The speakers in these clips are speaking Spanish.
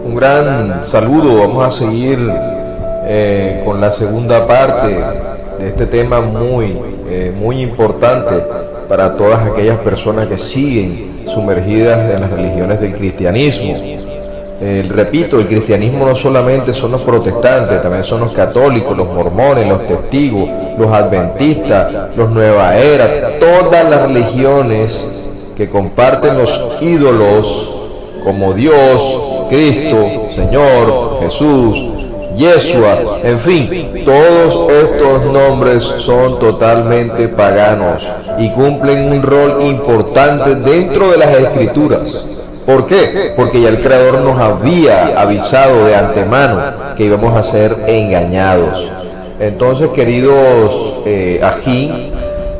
Un gran saludo. Vamos a seguir con la segunda parte de este tema muy importante para todas aquellas personas que siguen sumergidas en las religiones del cristianismo. Repito, el cristianismo no solamente son los protestantes, también son los católicos, los mormones, los testigos, los adventistas, los nueva era, todas las religiones que comparten los ídolos como Dios, Cristo, Señor, Jesús, Yeshua, en fin, todos estos nombres son totalmente paganos y cumplen un rol importante dentro de las escrituras. ¿Por qué? Porque ya el Creador nos había avisado de antemano que íbamos a ser engañados. Entonces, queridos ají,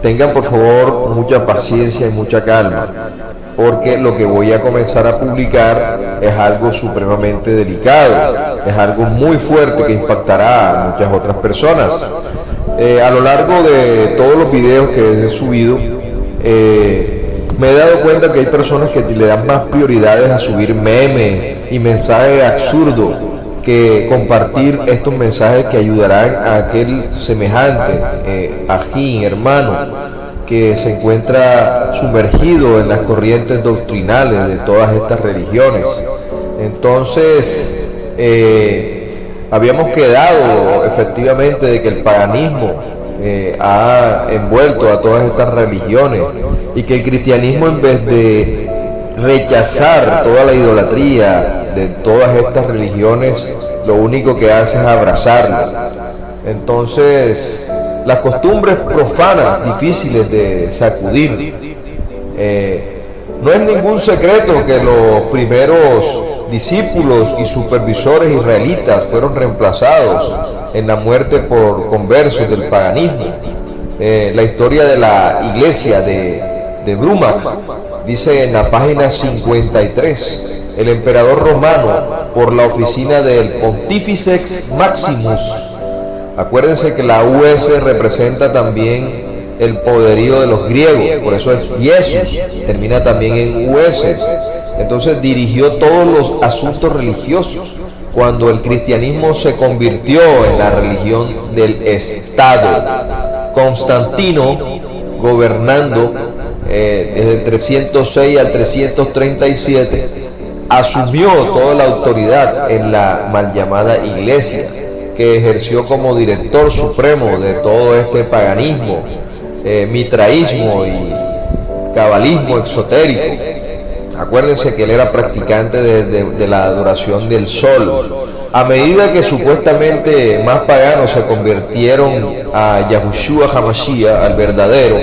tengan por favor mucha paciencia y mucha calma, porque lo que voy a comenzar a publicar es algo supremamente delicado, es algo muy fuerte que impactará a muchas otras personas. A lo largo de todos los videos que he subido, me he dado cuenta que hay personas que le dan más prioridades a subir memes y mensajes absurdos que compartir estos mensajes que ayudarán a aquel semejante, ají, hermano, que se encuentra sumergido en las corrientes doctrinales de todas estas religiones. Entonces, habíamos quedado efectivamente de que el paganismo ha envuelto a todas estas religiones y que el cristianismo, en vez de rechazar toda la idolatría de todas estas religiones, lo único que hace es abrazarla. Entonces, las costumbres profanas, difíciles de sacudir, no es ningún secreto que los primeros discípulos y supervisores israelitas fueron reemplazados en la muerte por conversos del paganismo. La historia de la iglesia de Brumac dice en la página 53, el emperador romano, por la oficina del Pontifex Maximus. Acuérdense que la US representa también el poderío de los griegos, por eso es Jesús, termina también en US. Entonces dirigió todos los asuntos religiosos cuando el cristianismo se convirtió en la religión del Estado. Constantino, gobernando desde el 306 al 337, asumió toda la autoridad en la mal llamada iglesia, que ejerció como director supremo de todo este paganismo, mitraísmo y cabalismo exotérico. Acuérdense que él era practicante de la adoración del sol. A medida que supuestamente más paganos se convirtieron a Yahushua HaMashiach, al verdadero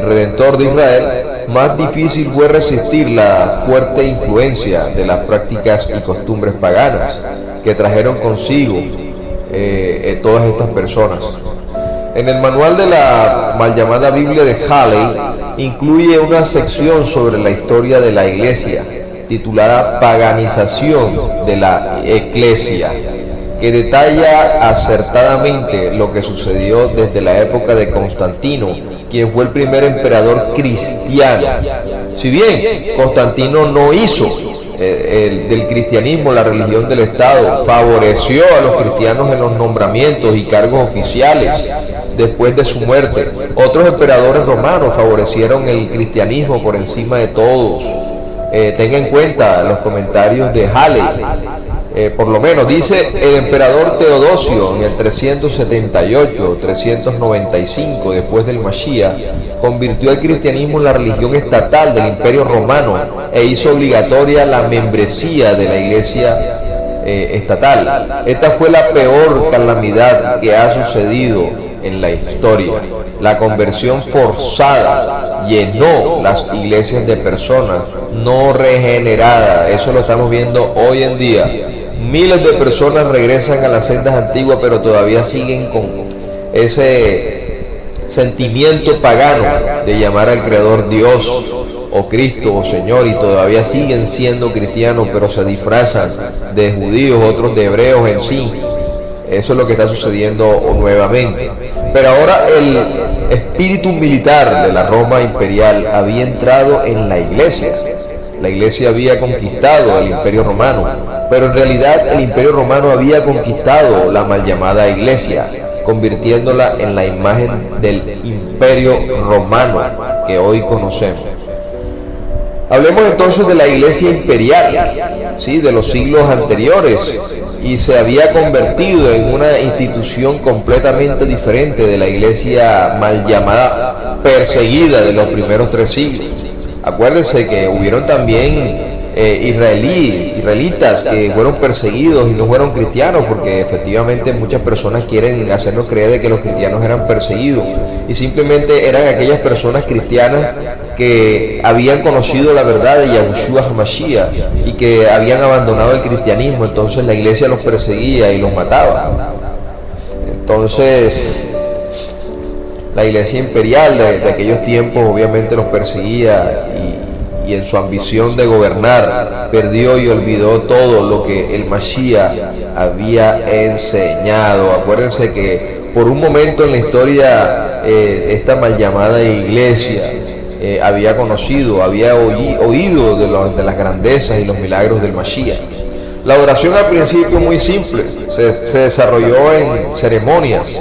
redentor de Israel, más difícil fue resistir la fuerte influencia de las prácticas y costumbres paganas que trajeron consigo todas estas personas. En el manual de la mal llamada Biblia de Halley incluye una sección sobre la historia de la iglesia titulada Paganización de la Eclesia, que detalla acertadamente lo que sucedió desde la época de Constantino, quien fue el primer emperador cristiano. Si bien Constantino no hizo del cristianismo la religión del Estado, favoreció a los cristianos en los nombramientos y cargos oficiales después de su muerte, otros emperadores romanos favorecieron el cristianismo por encima de todos. Tenga en cuenta los comentarios de Halley. Por lo menos dice el emperador Teodosio en el 378-395 después del Mashiach, convirtió el cristianismo en la religión estatal del Imperio Romano e hizo obligatoria la membresía de la iglesia estatal. Esta fue la peor calamidad que ha sucedido en la historia. La conversión forzada llenó las iglesias de personas no regeneradas. Eso lo estamos viendo hoy en día. Miles de personas regresan a las sendas antiguas, pero todavía siguen con ese sentimiento pagano de llamar al Creador Dios o Cristo o Señor, y todavía siguen siendo cristianos, pero se disfrazan de judíos, otros de hebreos en sí. Eso es lo que está sucediendo nuevamente. Pero ahora el espíritu militar de la Roma imperial había entrado en la iglesia. la iglesia había conquistado el imperio romano, pero en realidad el imperio romano había conquistado la mal llamada iglesia, convirtiéndola en la imagen del imperio romano que hoy conocemos. Hablemos entonces de la iglesia imperial, ¿sí?, de los siglos anteriores, y se había convertido en una institución completamente diferente de la iglesia mal llamada perseguida de los primeros 3 siglos. Acuérdense que hubieron también israelitas que fueron perseguidos y no fueron cristianos, porque efectivamente muchas personas quieren hacernos creer de que los cristianos eran perseguidos, y simplemente eran aquellas personas cristianas que habían conocido la verdad de Yahushua HaMashiach y que habían abandonado el cristianismo. Entonces la iglesia los perseguía y los mataba. Entonces la iglesia imperial de aquellos tiempos obviamente los perseguía, y en su ambición de gobernar perdió y olvidó todo lo que el Mashiach había enseñado. Acuérdense que por un momento en la historia esta mal llamada iglesia había conocido, había oído de las grandezas y los milagros del Mashiach. La oración al principio muy simple, se desarrolló en ceremonias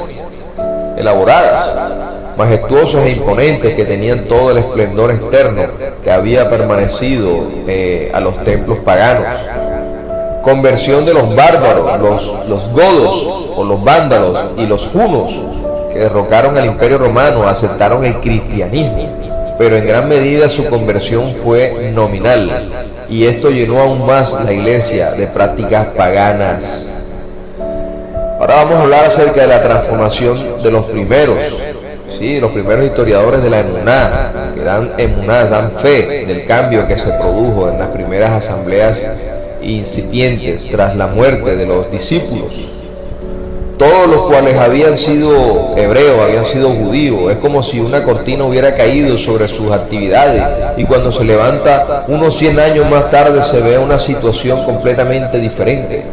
elaboradas, majestuosas e imponentes, que tenían todo el esplendor externo que había permanecido a los templos paganos. Conversión de los bárbaros, los godos o los vándalos y los hunos, que derrocaron al imperio romano, aceptaron el cristianismo, pero en gran medida su conversión fue nominal, y esto llenó aún más la iglesia de prácticas paganas. Ahora vamos a hablar acerca de la transformación de los primeros. Sí, los primeros historiadores de la emuná, que dan fe del cambio que se produjo en las primeras asambleas incipientes tras la muerte de los discípulos, todos los cuales habían sido hebreos, habían sido judíos. Es como si una cortina hubiera caído sobre sus actividades, y cuando se levanta unos 100 años más tarde se ve una situación completamente diferente.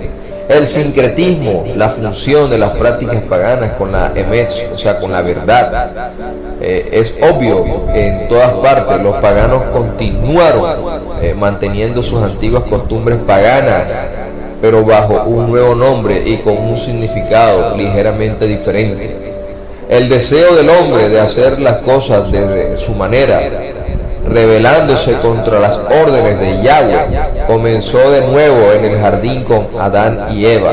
El sincretismo, la función de las prácticas paganas con la emet, o sea, con la verdad, es obvio en todas partes. Los paganos continuaron manteniendo sus antiguas costumbres paganas, pero bajo un nuevo nombre y con un significado ligeramente diferente. El deseo del hombre de hacer las cosas de su manera, rebelándose contra las órdenes de Yahweh, comenzó de nuevo en el jardín con Adán y Eva.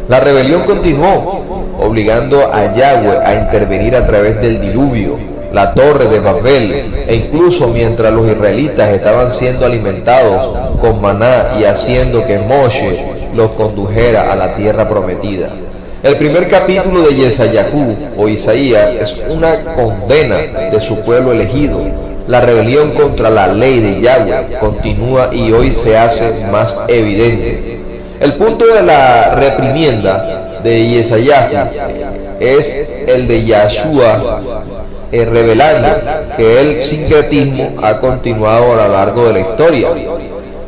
La rebelión continuó, obligando a Yahweh a intervenir a través del diluvio, la torre de Babel, e incluso mientras los israelitas estaban siendo alimentados con maná y haciendo que Moshe los condujera a la tierra prometida. El primer capítulo de Yeshayahu o Isaías es una condena de su pueblo elegido. La rebelión contra la ley de Yahweh continúa y hoy se hace más evidente. El punto de la reprimienda de Yeshayahu es el de Yahshua, revelando que el sincretismo ha continuado a lo largo de la historia.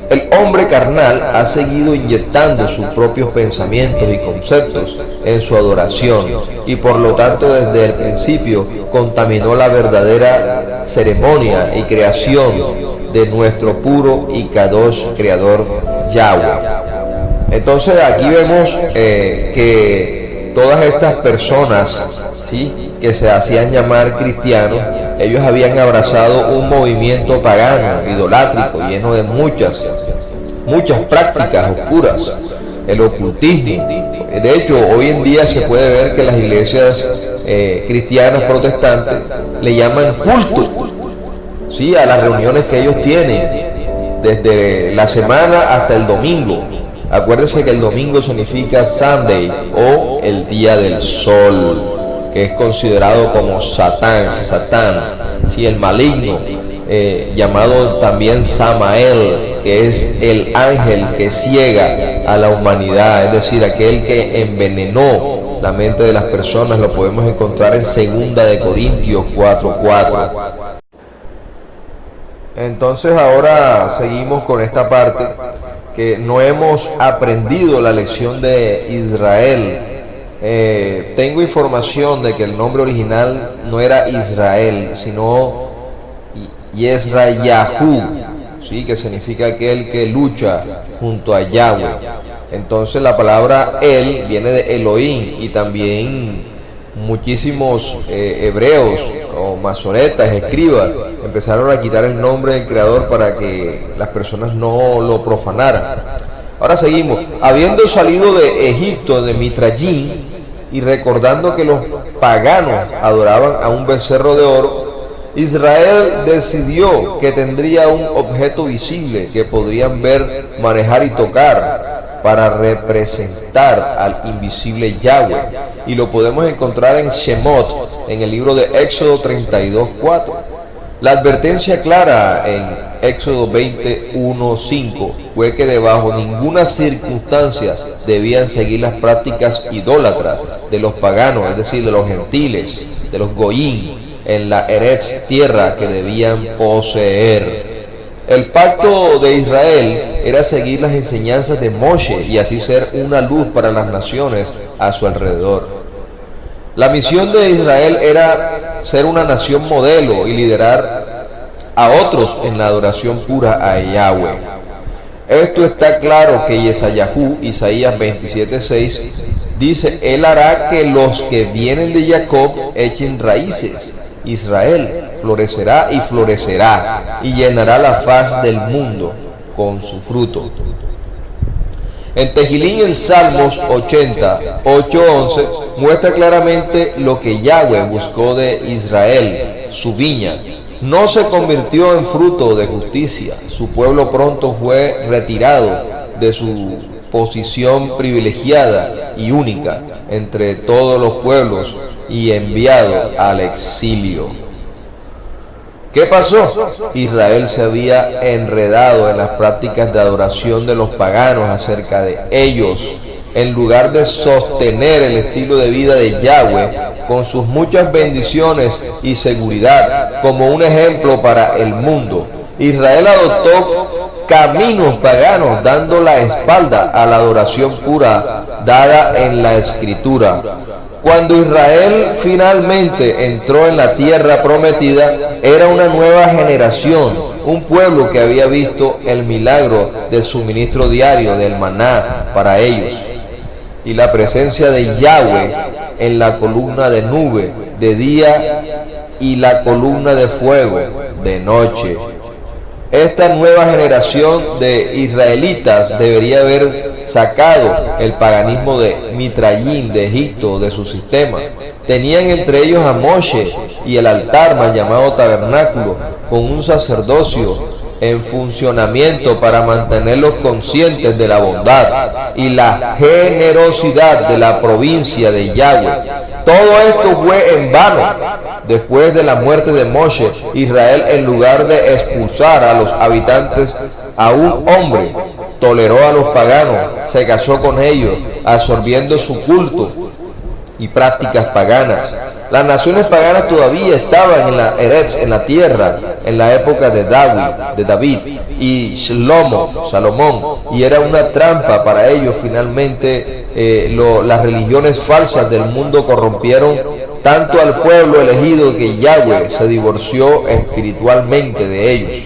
El hombre carnal ha seguido inyectando sus propios pensamientos y conceptos en su adoración, y por lo tanto desde el principio contaminó la verdadera ceremonia y creación de nuestro puro y kadosh creador Yahweh. Entonces aquí vemos que todas estas personas, ¿sí?, que se hacían llamar cristianos, ellos habían abrazado un movimiento pagano, idolátrico, lleno de muchas prácticas oscuras, el ocultismo. De hecho, hoy en día se puede ver que las iglesias cristianas protestantes le llaman culto, ¿sí?, a las reuniones que ellos tienen desde la semana hasta el domingo. Acuérdense que el domingo significa Sunday, o el día del sol, que es considerado como Satán, ¿sí?, el maligno, llamado también Samael, que es el ángel que ciega a la humanidad, es decir, aquel que envenenó la mente de las personas. Lo podemos encontrar en 2 Corintios 4:4. Entonces ahora seguimos con esta parte, que no hemos aprendido la lección de Israel. Tengo información de que el nombre original no era Israel, sino Yeshayahu, ¿sí? Que significa aquel que lucha junto a Yahweh. Entonces la palabra El viene de Elohim, y también muchísimos hebreos o masoretas, escribas, empezaron a quitar el nombre del Creador para que las personas no lo profanaran. Ahora seguimos. Habiendo salido de Egipto, de Mitrayim, y recordando que los paganos adoraban a un becerro de oro, Israel decidió que tendría un objeto visible que podrían ver, manejar y tocar para representar al invisible Yahweh. Y lo podemos encontrar en Shemot, en el libro de Éxodo 32:4. La advertencia clara en Éxodo 21:5 fue que de bajo ninguna circunstancia debían seguir las prácticas idólatras de los paganos, es decir, de los gentiles, de los goyim, en la Eretz, tierra que debían poseer. El pacto de Israel era seguir las enseñanzas de Moshe y así ser una luz para las naciones a su alrededor. La misión de Israel era ser una nación modelo y liderar a otros en la adoración pura a Yahweh. Esto está claro que Yeshayahu, Isaías 27:6, dice: Él hará que los que vienen de Jacob echen raíces. Israel florecerá y florecerá y llenará la faz del mundo con su fruto. En Tejilín, en Salmos 80, 8:11, muestra claramente lo que Yahweh buscó de Israel, su viña. No se convirtió en fruto de justicia. Su pueblo pronto fue retirado de su posición privilegiada y única entre todos los pueblos y enviado al exilio. ¿Qué pasó? Israel se había enredado en las prácticas de adoración de los paganos acerca de ellos, en lugar de sostener el estilo de vida de Yahweh con sus muchas bendiciones y seguridad como un ejemplo para el mundo. Israel adoptó caminos paganos, dando la espalda a la adoración pura dada en la Escritura. Cuando Israel finalmente entró en la tierra prometida, era una nueva generación, un pueblo que había visto el milagro del suministro diario del maná para ellos, y la presencia de Yahweh en la columna de nube de día y la columna de fuego de noche. Esta nueva generación de israelitas debería haber sacado el paganismo de Mitrayim, de Egipto, de su sistema. Tenían entre ellos a Moshe y el altar mal llamado tabernáculo, con un sacerdocio en funcionamiento para mantenerlos conscientes de la bondad y la generosidad de la provincia de Yahweh. Todo esto fue en vano. Después de la muerte de Moshe, Israel, en lugar de expulsar a los habitantes a un hombre, toleró a los paganos, se casó con ellos, absorbiendo su culto y prácticas paganas. Las naciones paganas todavía estaban en la Eretz, en la tierra, en la época de David y Salomón, y era una trampa para ellos. Finalmente, las religiones falsas del mundo corrompieron tanto al pueblo elegido que Yahweh se divorció espiritualmente de ellos.